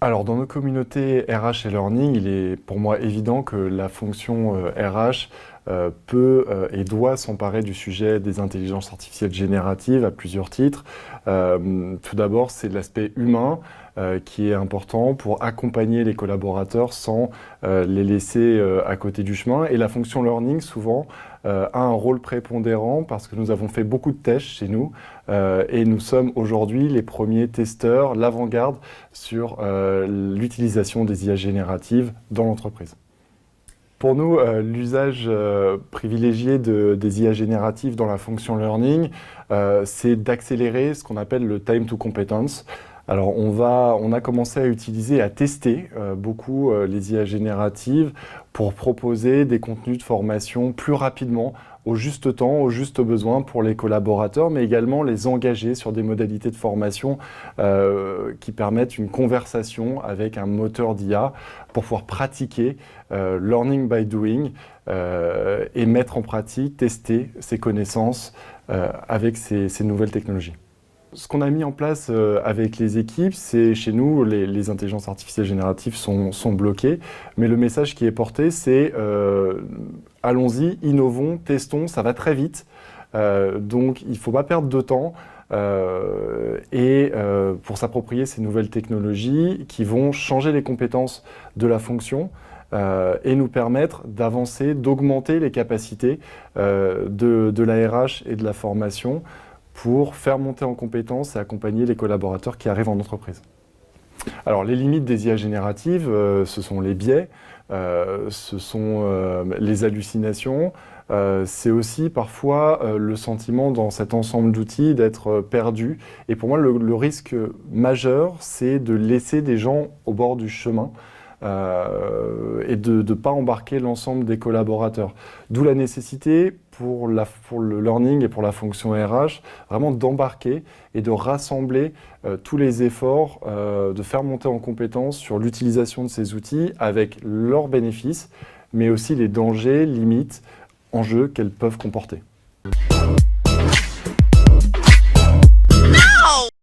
Alors, dans nos communautés RH et Learning, il est pour moi évident que la fonction RH peut et doit s'emparer du sujet des intelligences artificielles génératives à plusieurs titres. Tout d'abord, c'est l'aspect humain qui est important pour accompagner les collaborateurs sans les laisser à côté du chemin. Et la fonction Learning, souvent, a un rôle prépondérant parce que nous avons fait beaucoup de tests chez nous et nous sommes aujourd'hui les premiers testeurs, l'avant-garde sur l'utilisation des IA génératives dans l'entreprise. Pour nous, l'usage privilégié des IA génératives dans la fonction learning, c'est d'accélérer ce qu'on appelle le time to competence. Alors, on a commencé à utiliser, à tester beaucoup les IA génératives pour proposer des contenus de formation plus rapidement, au juste temps, au juste besoin pour les collaborateurs, mais également les engager sur des modalités de formation qui permettent une conversation avec un moteur d'IA pour pouvoir pratiquer learning by doing et mettre en pratique, tester ses connaissances avec ces nouvelles technologies. Ce qu'on a mis en place avec les équipes, c'est chez nous, les intelligences artificielles génératives sont bloquées, mais le message qui est porté, c'est allons-y, innovons, testons, ça va très vite, donc il ne faut pas perdre de temps pour s'approprier ces nouvelles technologies qui vont changer les compétences de la fonction et nous permettre d'avancer, d'augmenter les capacités de la RH et de la formation pour faire monter en compétences et accompagner les collaborateurs qui arrivent en entreprise. Alors, les limites des IA génératives, ce sont les biais, ce sont les hallucinations, c'est aussi parfois le sentiment dans cet ensemble d'outils d'être perdu. Et pour moi, le risque majeur, c'est de laisser des gens au bord du chemin et de ne pas embarquer l'ensemble des collaborateurs. D'où la nécessité pour le learning et pour la fonction RH, vraiment d'embarquer et de rassembler tous les efforts, de faire monter en compétence sur l'utilisation de ces outils avec leurs bénéfices, mais aussi les dangers, limites, enjeux qu'elles peuvent comporter.